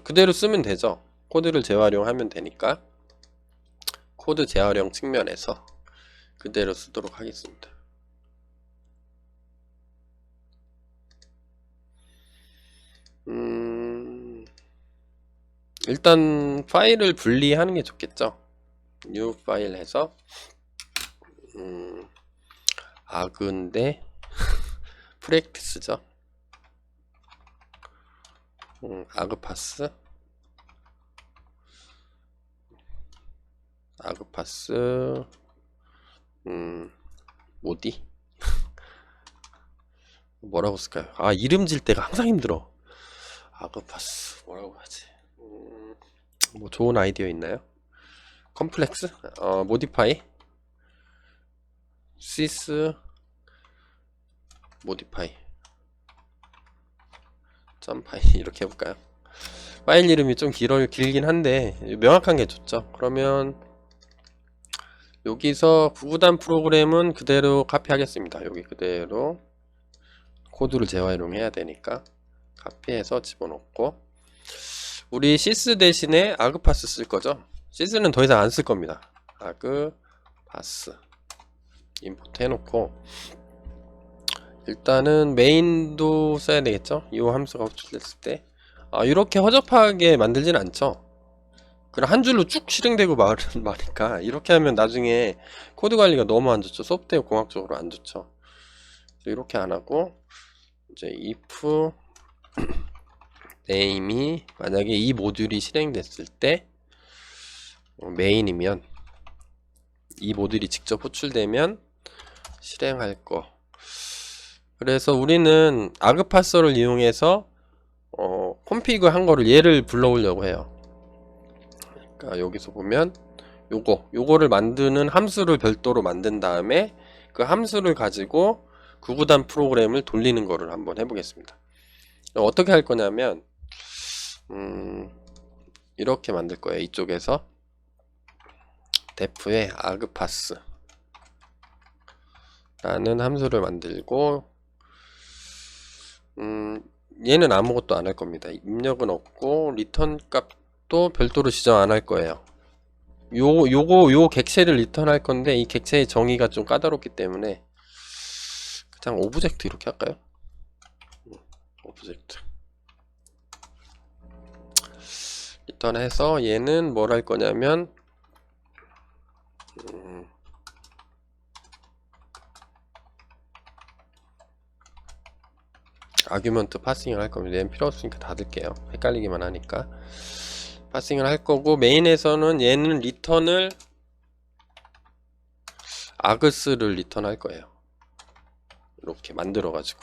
그대로 쓰면 되죠. 코드를 재활용하면 되니까 코드 재활용 측면에서 그대로 쓰도록 하겠습니다. 일단 파일을 분리하는 게 좋겠죠. new 파일 해서 아그인데 프랙티스죠. 아그파스 모디 뭐라고 쓸까요? 아, 이름 질 때가 항상 힘들어. 아그파스 뭐라고 하지? 뭐 좋은 아이디어 있나요? 컴플렉스? 모디파이 시스 모디파이 점파이 이렇게 해볼까요? 파일 이름이 좀 길긴 한데 명확한 게 좋죠. 그러면 여기서 구구단 프로그램은 그대로 카피하겠습니다. 여기 그대로 코드를 재활용해야 되니까 카피해서 집어넣고, 우리 시스 대신에 아그파스 쓸 거죠. 시스는 더 이상 안 쓸 겁니다. 아그파스 임포트 해놓고, 일단은 메인도 써야 되겠죠. 이 함수가 호출됐을 때 이렇게 허접하게 만들진 않죠. 그냥 한 줄로 쭉 실행되고 마니까 이렇게 하면 나중에 코드 관리가 너무 안 좋죠. 소프트웨어 공학적으로 안 좋죠. 이렇게 안 하고, 이제 if name이 만약에 이 모듈이 실행됐을 때 메인이면, 이 모듈이 직접 호출되면 실행할 거. 그래서 우리는 아그파서를 이용해서 콘피그 한 거를 얘를 불러오려고 해요. 그러니까 여기서 보면 요거를 만드는 함수를 별도로 만든 다음에 그 함수를 가지고 구구단 프로그램을 돌리는 거를 한번 해보겠습니다. 어떻게 할 거냐면 이렇게 만들 거예요. 이쪽에서 def에 argpass 라는 함수를 만들고, 얘는 아무것도 안 할 겁니다. 입력은 없고 리턴 값도 별도로 지정 안 할 거예요. 요 객체를 리턴할 건데, 이 객체의 정의가 좀 까다롭기 때문에 그냥 오브젝트 이렇게 할까요? 오브젝트 리턴해서 얘는 뭘 할 거냐면 아규먼트 파싱을 할 겁니다. 얘는 필요 없으니까 닫을게요. 헷갈리기만 하니까. 파싱을 할 거고, 메인에서는 얘는 리턴을 아그스를 리턴할 거예요. 이렇게 만들어 가지고.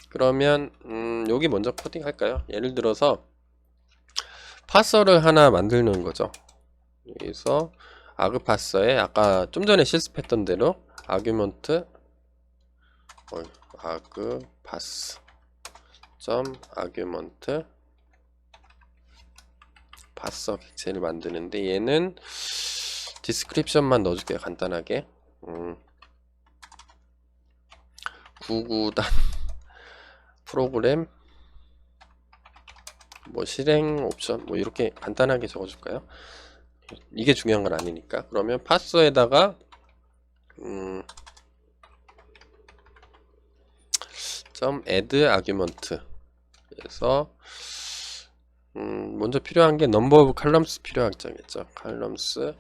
그러면 여기 먼저 코딩 할까요? 예를 들어서 파서를 하나 만드는 거죠. 여기서 아그파서에 아까 좀 전에 실습했던 대로 아규먼트 아그파스 점 아규먼트 파서 객체를 만드는데, 얘는 디스크립션만 넣어줄게요. 간단하게. 구구단 프로그램 뭐 실행 옵션 뭐 이렇게 간단하게 적어줄까요? 이게 중요한 건 아니니까. 그러면 파서에다가 점 add argument 그래서 먼저 필요한 게 number of columns 필요하겠죠. columns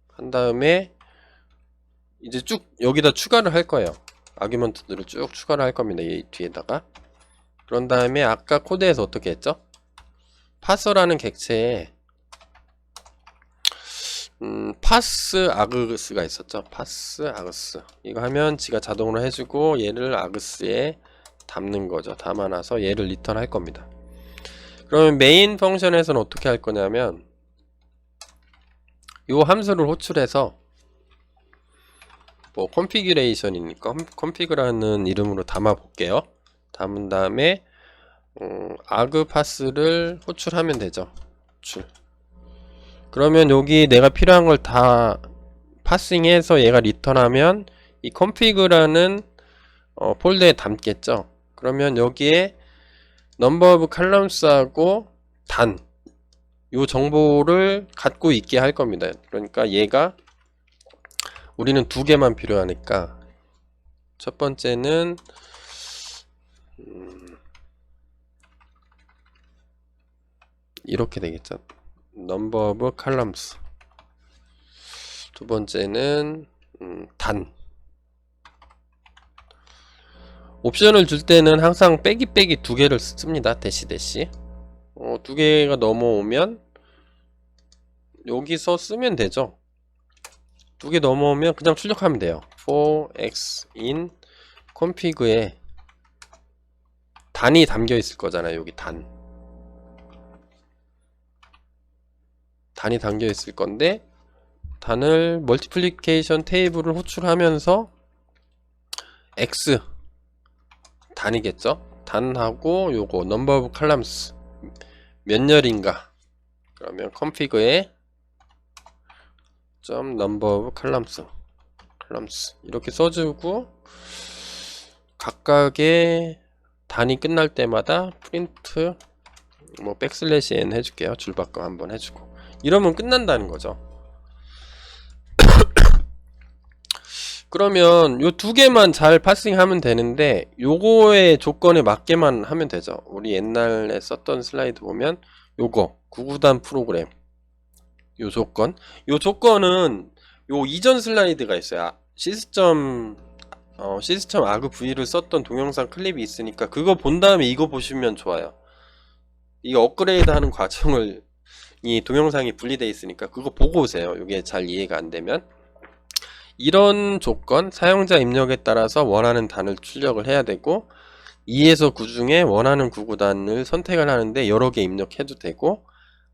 한 다음에 이제 쭉 여기다 추가를 할 거예요. 아규먼트들을 쭉 추가를 할 겁니다. 이 뒤에다가. 그런 다음에 아까 코드에서 어떻게 했죠? 파서라는 객체에 파스 아그스가 있었죠. 파스 아그스 이거 하면 지가 자동으로 해주고, 얘를 아그스에 담는 거죠. 담아놔서 얘를 리턴 할 겁니다. 그러면 메인 펑션에서는 어떻게 할 거냐면 이 함수를 호출해서 뭐 configuration이니까 config라는 이름으로 담아 볼게요. 담은 다음에 argpass를 호출하면 되죠. 호출. 그러면 여기 내가 필요한 걸 다 파싱해서 얘가 리턴하면 이 config라는 폴더에 담겠죠. 그러면 여기에 number of columns하고 단 요 정보를 갖고 있게 할 겁니다. 그러니까 얘가 우리는 두 개만 필요하니까 첫 번째는 이렇게 되겠죠. number of columns. 두 번째는 단. 옵션을 줄 때는 항상 빼기 두 개를 씁니다. 대시 두 개가 넘어오면 여기서 쓰면 되죠. 두 개 넘어오면 그냥 출력하면 돼요. for x in config에 단이 담겨 있을 거잖아요. 여기 단이 담겨 있을 건데, 단을 멀티플리케이션 테이블을 호출하면서 x 단이겠죠. 단하고 요거 number of columns 몇 열인가, 그러면 config에 number of columns 이렇게 써주고, 각각의 단이 끝날 때마다 프린트 뭐 백슬래시 n 해줄게요. 줄바꿈 한번 해주고, 이러면 끝난다는 거죠. 그러면 요 두 개만 잘 파싱하면 되는데, 요거의 조건에 맞게만 하면 되죠. 우리 옛날에 썼던 슬라이드 보면 요거 9구단 프로그램 요 조건은 요 이전 슬라이드가 있어요. 시스템 아그 V를 썼던 동영상 클립이 있으니까 그거 본 다음에 이거 보시면 좋아요. 이거 업그레이드 하는 과정을, 이 동영상이 분리되어 있으니까 그거 보고 오세요. 이게 잘 이해가 안 되면. 이런 조건, 사용자 입력에 따라서 원하는 단을 출력을 해야 되고, 2에서 9 중에 원하는 9구단을 선택을 하는데 여러 개 입력해도 되고,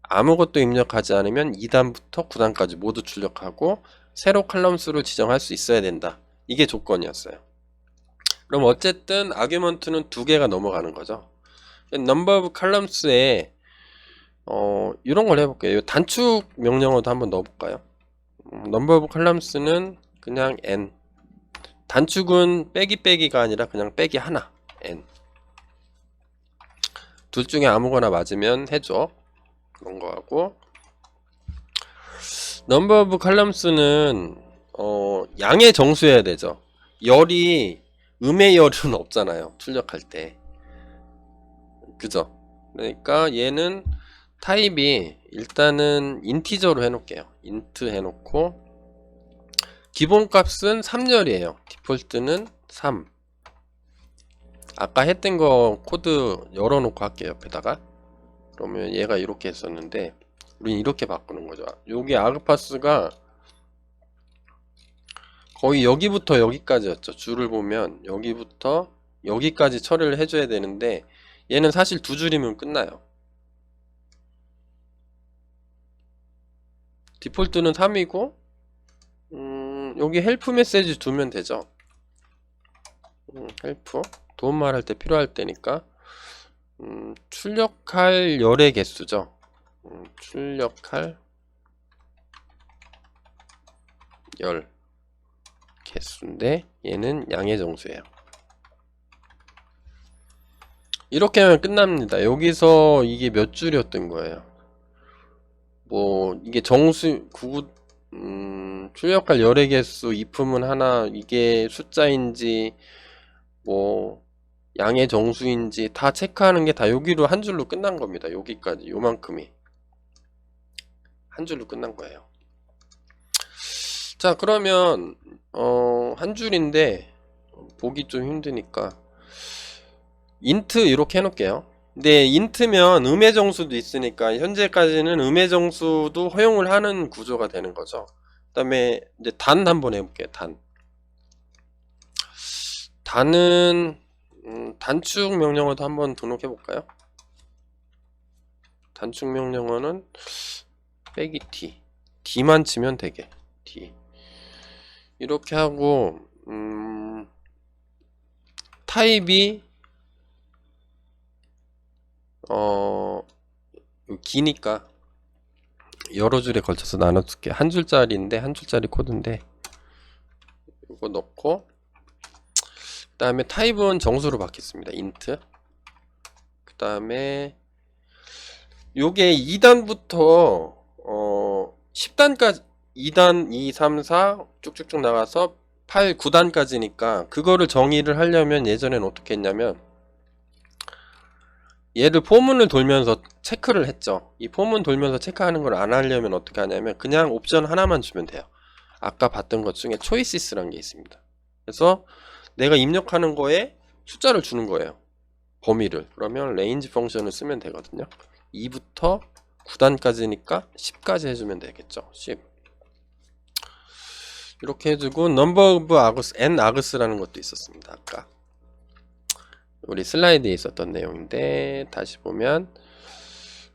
아무것도 입력하지 않으면 2단부터 9단까지 모두 출력하고, 세로 칼럼 수를 지정할 수 있어야 된다. 이게 조건이었어요. 그럼 어쨌든 아규먼트는 두 개가 넘어가는 거죠. number of columns에 이런 걸 해볼게요. 단축 명령어도 한번 넣어볼까요? number of columns는 그냥 n. 단축은 빼기가 아니라 그냥 빼기 하나, n. 둘 중에 아무거나 맞으면 해줘. 그런 거 하고, number of columns는 양의 정수여야 되죠. 열이 음의 열은 없잖아요. 출력할 때. 그죠? 그러니까 얘는 타입이 일단은 인티저로 해놓을게요. int 해놓고, 기본값은 3열이에요. 디폴트는 3. 아까 했던 거 코드 열어놓고 할게요. 옆에다가. 그러면 얘가 이렇게 했었는데, 우린 이렇게 바꾸는 거죠. 여기 아그파스가 거의 여기부터 여기까지였죠. 줄을 보면 여기부터 여기까지 처리를 해줘야 되는데, 얘는 사실 두 줄이면 끝나요. 디폴트는 3이고, 여기 헬프 메시지 두면 되죠. 헬프 도움 말할 때 필요할 때니까. 출력할 열의 개수죠. 출력할 열 개수인데 얘는 양의 정수예요. 이렇게 하면 끝납니다. 여기서 이게 몇 줄이었던 거예요. 뭐 이게 정수 출력할 열의 개수 if은 하나, 이게 숫자인지 뭐 양의 정수인지 다 체크하는 게 다 여기로 한 줄로 끝난 겁니다. 여기까지 요만큼이 한 줄로 끝난 거예요. 자, 그러면 한 줄인데 보기 좀 힘드니까 int 이렇게 해놓을게요. 근데 int면 음의 정수도 있으니까 현재까지는 음의 정수도 허용을 하는 구조가 되는 거죠. 그 다음에 이제 단 한번 해볼게요. 단은 단축 명령어도 한번 등록해 볼까요? 단축 명령어는 빼기 d만 치면 되게 d 이렇게 하고, 타입이 기니까 여러 줄에 걸쳐서 나눠줄게. 한 줄짜리인데, 한 줄짜리 코드인데 이거 넣고, 그 다음에 타입은 정수로 바뀌었습니다. int. 그 다음에 요게 2단부터 10단까지 2단 2, 3, 4 쭉쭉쭉 나가서 8, 9단까지니까 그거를 정의를 하려면 예전엔 어떻게 했냐면 얘를 포문을 돌면서 체크를 했죠. 이 포문 돌면서 체크하는 걸 안 하려면 어떻게 하냐면 그냥 옵션 하나만 주면 돼요. 아까 봤던 것 중에 초이시스라는 게 있습니다. 그래서 내가 입력하는 거에 숫자를 주는 거예요. 범위를. 그러면 range 펑션을 쓰면 되거든요. 2부터 9단까지니까 10까지 해주면 되겠죠. 10. 이렇게 해주고 number of args, n args라는 것도 있었습니다. 아까 우리 슬라이드에 있었던 내용인데 다시 보면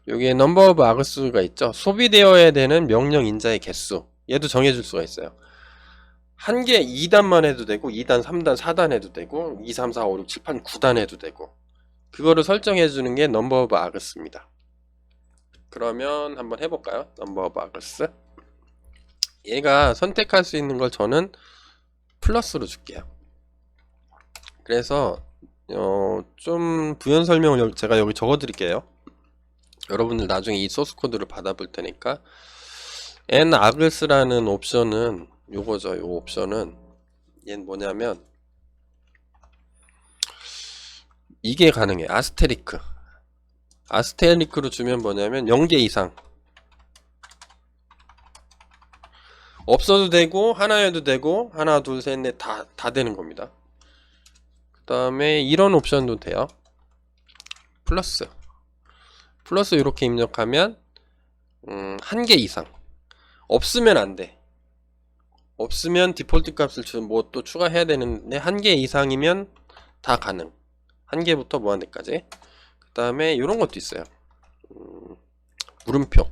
여기에 number of args가 있죠. 소비되어야 되는 명령 인자의 개수. 얘도 정해줄 수가 있어요. 한 개 2단만 해도 되고 2단, 3단, 4단 해도 되고 2, 3, 4, 5, 6, 7, 8, 9단 해도 되고 그거를 설정해 주는 게 number of args입니다. 그러면 한번 해볼까요? number of args. 얘가 선택할 수 있는 걸 저는 플러스로 줄게요. 그래서 좀 부연 설명을 제가 여기 적어 드릴게요. 여러분들 나중에 이 소스 코드를 받아볼 테니까 n args라는 옵션은 요거죠. 요 옵션은 얘는 뭐냐면 이게 가능해. 아스테리크로 주면 뭐냐면 0개 이상 없어도 되고 하나여도 되고 하나 둘 셋 넷 다 되는 겁니다. 그 다음에 이런 옵션도 돼요. 플러스 이렇게 입력하면 한 개 이상 없으면 안돼. 없으면 디폴트 값을 뭐 또 추가해야 되는데 한 개 이상이면 다 가능. 한 개부터 무한대까지. 그 다음에 이런 것도 있어요. 물음표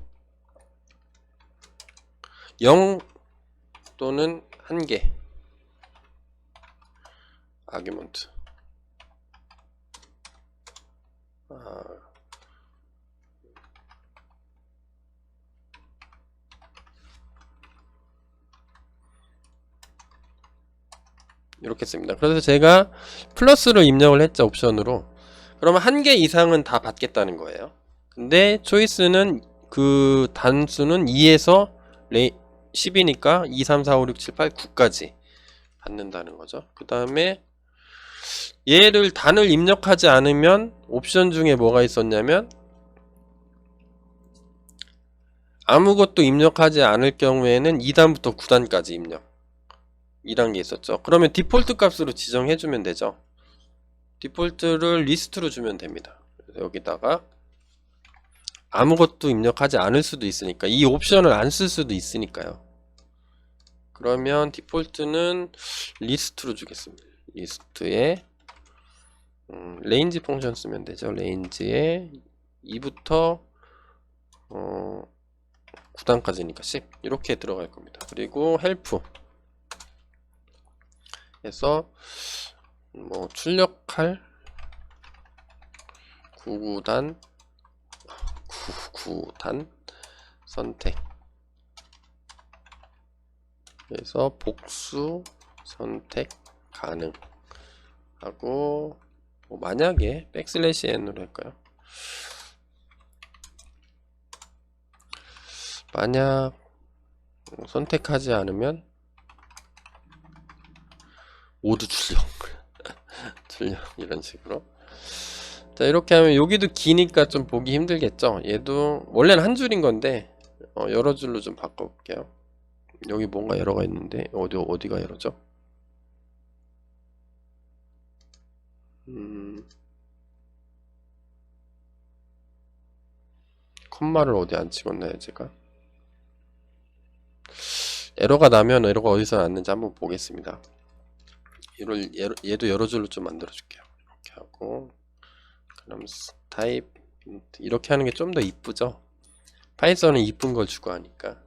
0 또는 한 개 아규먼트. 이렇게 씁니다. 그래서 제가 플러스를 입력을 했죠. 옵션으로. 그러면 한 개 이상은 다 받겠다는 거예요. 근데 초이스는 그 단수는 2에서 10이니까 2, 3, 4, 5, 6, 7, 8, 9까지 받는다는 거죠. 그 다음에 얘를 단을 입력하지 않으면 옵션 중에 뭐가 있었냐면 아무것도 입력하지 않을 경우에는 2단부터 9단까지 입력 이란 게 있었죠. 그러면 디폴트 값으로 지정해주면 되죠. 디폴트를 리스트로 주면 됩니다. 그래서 여기다가 아무것도 입력하지 않을 수도 있으니까 이 옵션을 안 쓸 수도 있으니까요. 그러면 디폴트는 리스트로 주겠습니다. 리스트에 range 펑션 쓰면 되죠. range에 2부터 9단까지니까 10 이렇게 들어갈 겁니다. 그리고 help 해서 뭐 출력할 9단 선택 그래서 복수 선택 가능 하고 뭐 만약에 백슬래시 n으로 할까요? 만약 선택하지 않으면 모두 출력 이런 식으로. 자 이렇게 하면 여기도 기니까 좀 보기 힘들겠죠. 얘도 원래는 한 줄인 건데 여러 줄로 좀 바꿔볼게요. 여기 뭔가 에러가 있는데 어디가 에러죠? 컴마를 어디 안 찍었나요 제가? 에러가 나면 에러가 어디서 났는지 한번 보겠습니다. 얘도 여러 줄로 좀 만들어 줄게요. 이렇게 하고 그럼 타입 이렇게 하는 게 좀 더 이쁘죠? 파이썬은 이쁜 걸 추구하니까.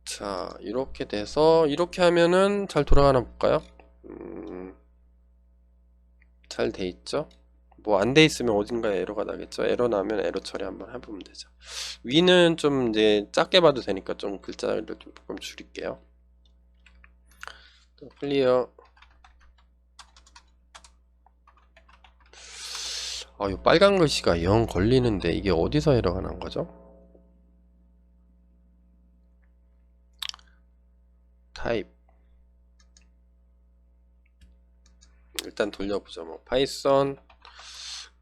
자 이렇게 돼서 이렇게 하면은 잘 돌아가나 볼까요? 잘 돼 있죠? 뭐 안 돼 있으면 어딘가에 에러가 나겠죠? 에러 나면 에러 처리 한번 해보면 되죠. 위는 좀 이제 작게 봐도 되니까 좀 글자를 좀 조금 줄일게요. 클리어. 이 빨간 글씨가 영 걸리는데 이게 어디서 에러가 난 거죠? 타입 일단 돌려보죠. 뭐 파이썬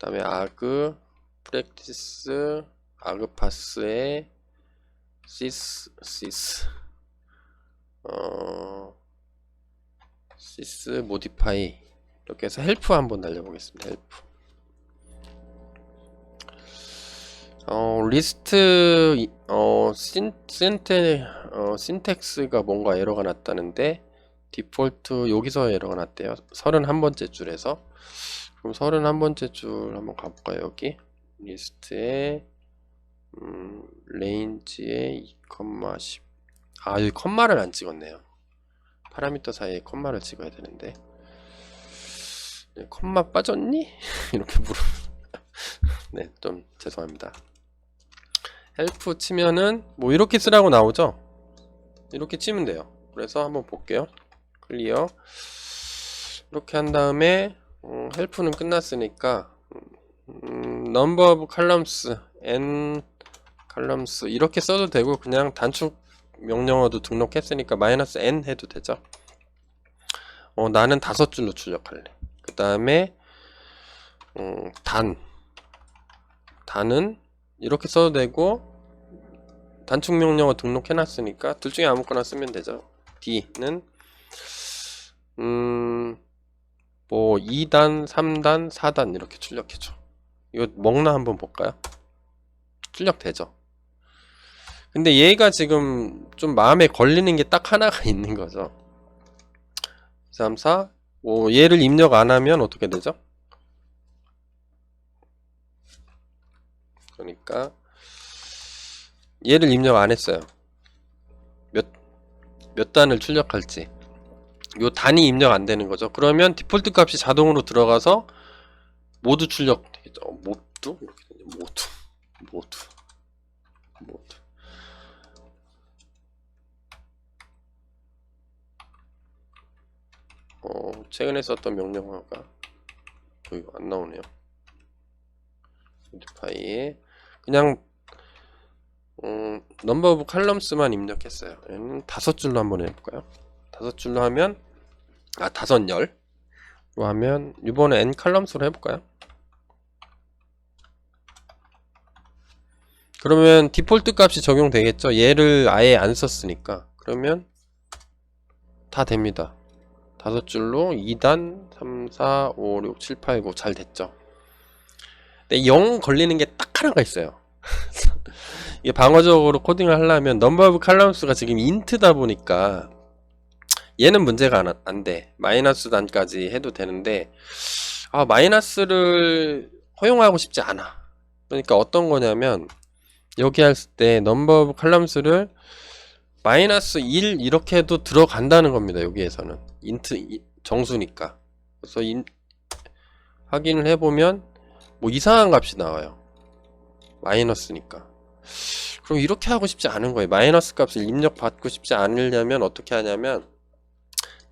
다음에 아그 프랙티스 아그파스의 시스 모디파이 이렇게 해서 헬프 한번 날려보겠습니다. 헬프 리스트 신텍스가 뭔가 에러가 났다는데 디폴트 여기서 에러가 났대요. 31번째 줄에서. 그럼 31번째 줄 한번 가볼까요? 여기 리스트에 레인지에 2,10 여기 컴마를 안 찍었네요. 파라미터 사이에 컴마를 찍어야 되는데 컴마 빠졌니? 이렇게 물어. 네, 좀 죄송합니다. 헬프 치면은 뭐 이렇게 쓰라고 나오죠? 이렇게 치면 돼요. 그래서 한번 볼게요. 클리어. 이렇게 한 다음에 헬프는 끝났으니까 number of columns n columns 이렇게 써도 되고 그냥 단축 명령어도 등록했으니까 마이너스 n 해도 되죠. 나는 5줄로 출력할래. 그 다음에 단은 이렇게 써도 되고 단축 명령어 등록해 놨으니까 둘 중에 아무거나 쓰면 되죠. D는 뭐 2단, 3단, 4단 이렇게 출력해줘. 이거 먹나 한번 볼까요? 출력되죠. 근데 얘가 지금 좀 마음에 걸리는 게 딱 하나가 있는 거죠. 3, 4, 얘를 입력 안 하면 어떻게 되죠? 그러니까 얘를 입력 안 했어요. 몇 단을 출력할지. 요 단이 입력 안 되는 거죠. 그러면 디폴트 값이 자동으로 들어가서 모두 출력 되겠죠. 모두? 이렇게 되죠. 모두. 최근에 썼던 명령어가 이거 안 나오네요. 모디파이에 그냥 넘버 오브 칼럼스만 입력했어요. 얘는 5줄로 한번 해볼까요? 5줄로 하면 5열로 하면 이번에 n 칼럼스로 해볼까요? 그러면 디폴트 값이 적용되겠죠. 얘를 아예 안 썼으니까. 그러면 다 됩니다. 5줄로 2단 3, 4, 5, 6, 7, 8, 9 잘 됐죠. 근데 0 걸리는 게 딱 하나가 있어요. 이게 방어적으로 코딩을 하려면 넘버 오브 칼럼스가 지금 인트다 보니까 얘는 문제가 안 돼. 마이너스 단까지 해도 되는데 마이너스를 허용하고 싶지 않아. 그러니까 어떤 거냐면 여기 할 때 넘버 오브 칼럼스를 마이너스 1 이렇게 해도 들어간다는 겁니다. 여기에서는 인트 정수니까. 그래서 확인을 해보면 뭐 이상한 값이 나와요. 마이너스니까. 그럼 이렇게 하고 싶지 않은 거예요. 마이너스 값을 입력받고 싶지 않으려면 어떻게 하냐면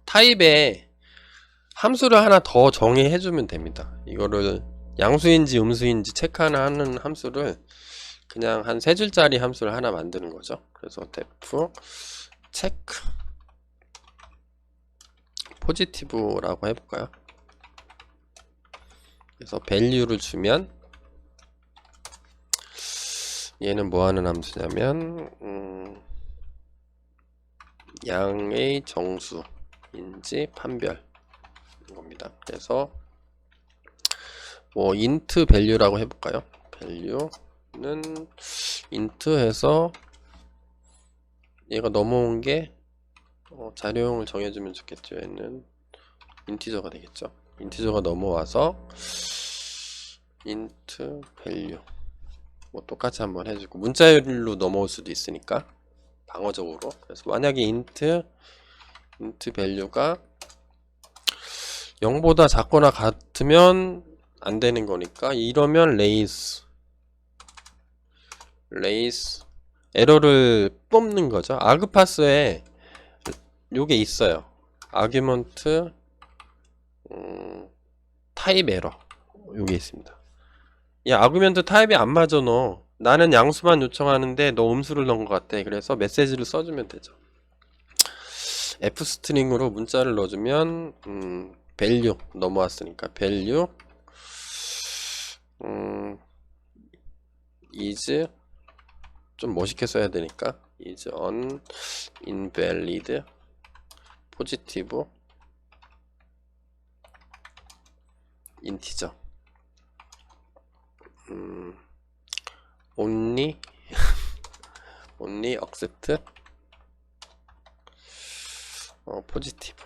타입에 함수를 하나 더 정의해주면 됩니다. 이거를 양수인지 음수인지 체크하는 함수를 그냥 한 3줄짜리 함수를 하나 만드는 거죠. 그래서 def 체크 포지티브라고 해볼까요? 그래서 value를 주면 얘는 뭐하는 함수냐면 양의 정수인지 판별 겁니다. 그래서 뭐 int value라고 해볼까요? value는 int 해서 얘가 넘어온 게 자료형을 정해주면 좋겠죠. 얘는 인티저가 되겠죠. 인티저가 넘어와서 int value 뭐 똑같이 한번 해주고 문자열로 넘어올 수도 있으니까 방어적으로. 그래서 만약에 int value가 0보다 작거나 같으면 안 되는 거니까 이러면 raise 에러를 뽑는 거죠. 아그파스에 요게 있어요. 아규먼트 타입 에러 요게 있습니다. 야, 아규먼트 타입이 안 맞아. 너 나는 양수만 요청하는데 너 음수를 넣은 것 같아. 그래서 메시지를 써주면 되죠. f 스트링으로 문자를 넣어주면 value 넘어왔으니까 value is 좀 멋있게 써야 되니까 is an invalid positive integer only accept positive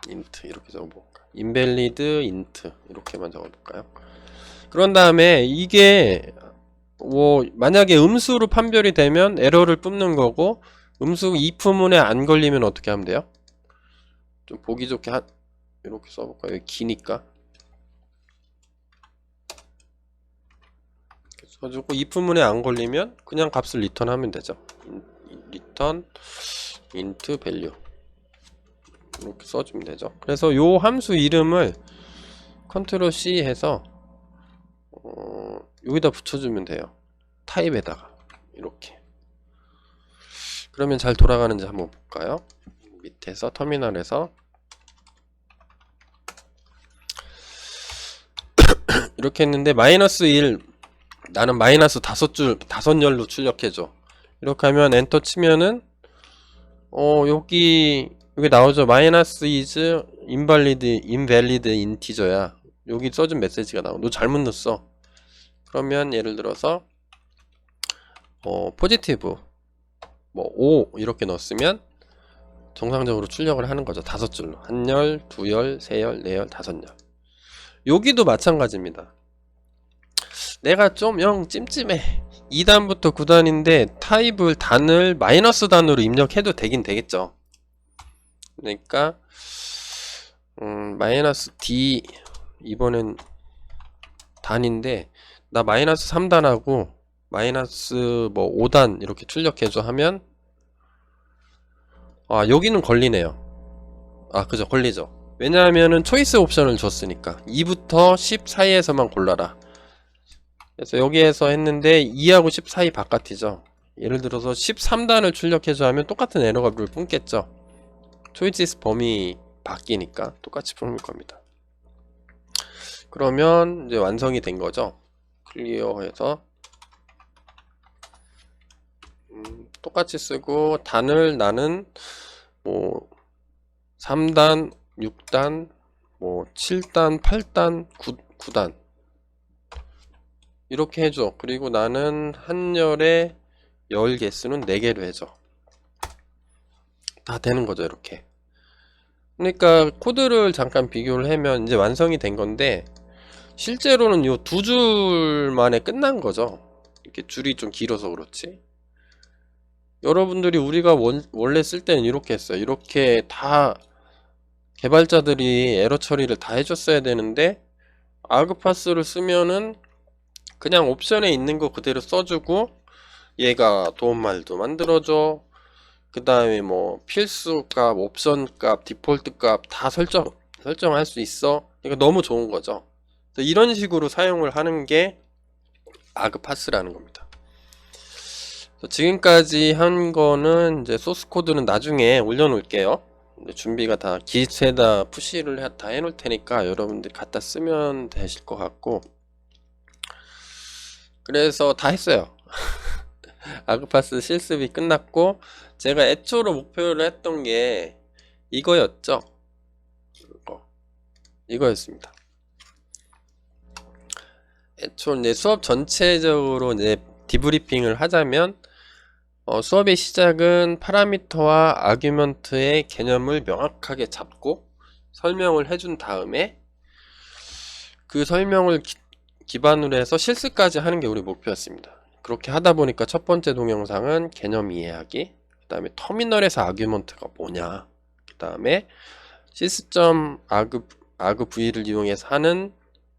int 이렇게 적어볼까? invalid int 이렇게만 적어볼까요? 그런 다음에 이게 뭐 만약에 음수로 판별이 되면 에러를 뿜는 거고 음수 if문에 안 걸리면 어떻게 하면 돼요? 좀 보기 좋게 이렇게 써볼까요? 여기 기니까 이렇게 써주고 if문에 안 걸리면 그냥 값을 리턴하면 되죠. return int value 이렇게 써주면 되죠. 그래서 요 함수 이름을 컨트롤 C 해서 여기다 붙여주면 돼요. 타입에다가 이렇게. 그러면 잘 돌아가는지 한번 볼까요? 밑에서 터미널에서 이렇게 했는데 마이너스 1 나는 마이너스 5열로 출력해줘. 이렇게 하면 엔터 치면은 여기 나오죠. 마이너스 is invalid integer야. 여기 써준 메시지가 나와. 너 잘못 넣었어. 그러면 예를 들어서 포지티브 뭐 5 이렇게 넣었으면 정상적으로 출력을 하는 거죠. 5줄로 1열, 2열, 3열, 4열, 5열. 여기도 마찬가지입니다. 내가 좀 영 찜찜해. 2단부터 9단인데 타입을 단을 마이너스 단으로 입력해도 되긴 되겠죠. 그러니까 마이너스 D 이번엔 단인데 나 마이너스 3단하고 마이너스 뭐 5단 이렇게 출력해줘 하면 여기는 걸리네요. 그죠, 걸리죠. 왜냐하면은 초이스 옵션을 줬으니까 2부터 10 사이에서만 골라라. 그래서 여기에서 했는데 2하고 10 사이 바깥이죠. 예를 들어서 13단을 출력해줘 하면 똑같은 에러가 물 뿜겠죠. 초이스 범위 바뀌니까 똑같이 뿜을 겁니다. 그러면 이제 완성이 된 거죠. 클리어해서 똑같이 쓰고 단을 나는 뭐 3단, 6단, 뭐 7단, 8단, 9단 이렇게 해줘. 그리고 나는 한 열에 열 개수는 4개로 해줘. 다 되는 거죠, 이렇게. 그러니까 코드를 잠깐 비교를 하면 이제 완성이 된 건데 실제로는 요 2줄 만에 끝난 거죠. 이렇게 줄이 좀 길어서 그렇지. 여러분들이 우리가 원래 쓸 때는 이렇게 했어요. 이렇게 다 개발자들이 에러 처리를 다 해줬어야 되는데 아그파스를 쓰면은 그냥 옵션에 있는 거 그대로 써주고 얘가 도움말도 만들어줘. 그 다음에 뭐 필수값, 옵션값, 디폴트값 다 설정할 수 있어. 그러니까 너무 좋은 거죠. 이런 식으로 사용을 하는 게 아그파스라는 겁니다. 지금까지 한 거는 이제 소스 코드는 나중에 올려놓을게요. 준비가 다 기트에다 푸시를 다 해놓을 테니까 여러분들이 갖다 쓰면 되실 것 같고, 그래서 다 했어요. 아그파스 실습이 끝났고 제가 애초로 목표를 했던 게 이거였죠. 이거였습니다. 애초 내 수업 전체적으로 이제 디브리핑을 하자면 수업의 시작은 파라미터와 아규먼트의 개념을 명확하게 잡고 설명을 해준 다음에 그 설명을 기반으로 해서 실습까지 하는 게 우리 목표였습니다. 그렇게 하다 보니까 첫 번째 동영상은 개념 이해하기, 그 다음에 터미널에서 아규먼트가 뭐냐, 그 다음에 시스템 아그 V를 이용해서 하는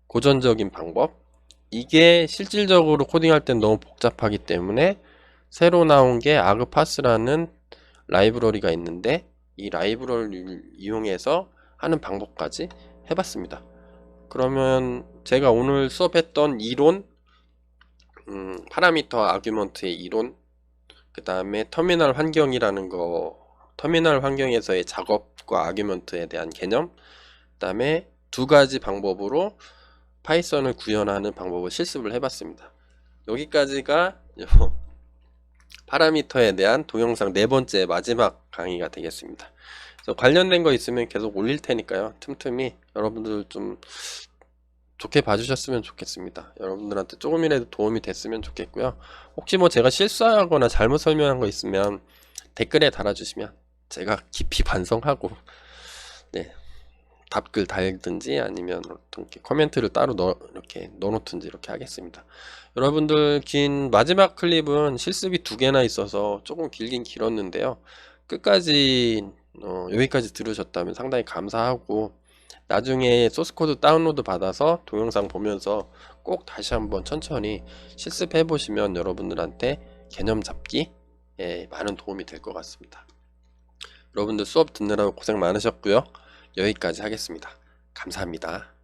고전적인 방법, 이게 실질적으로 코딩할 땐 너무 복잡하기 때문에 새로 나온 게 아그파스라는 라이브러리가 있는데 이 라이브러리를 이용해서 하는 방법까지 해봤습니다. 그러면 제가 오늘 수업했던 이론, 파라미터 아규먼트의 이론, 그 다음에 터미널 환경이라는 거, 터미널 환경에서의 작업과 아규먼트에 대한 개념, 그다음에 두 가지 방법으로 파이썬을 구현하는 방법을 실습을 해봤습니다. 여기까지가 파라미터에 대한 동영상 네 번째 마지막 강의가 되겠습니다. 그래서 관련된 거 있으면 계속 올릴 테니까요. 틈틈이 여러분들 좀 좋게 봐주셨으면 좋겠습니다. 여러분들한테 조금이라도 도움이 됐으면 좋겠고요. 혹시 뭐 제가 실수하거나 잘못 설명한 거 있으면 댓글에 달아주시면 제가 깊이 반성하고 네, 답글 달든지 아니면 이렇게 코멘트를 따로 이렇게 넣어놓든지 이렇게 하겠습니다. 여러분들 긴 마지막 클립은 실습이 2개나 있어서 조금 길긴 길었는데요. 끝까지 여기까지 들으셨다면 상당히 감사하고, 나중에 소스코드 다운로드 받아서 동영상 보면서 꼭 다시 한번 천천히 실습해 보시면 여러분들한테 개념 잡기에 많은 도움이 될 것 같습니다. 여러분들 수업 듣느라고 고생 많으셨고요. 여기까지 하겠습니다. 감사합니다.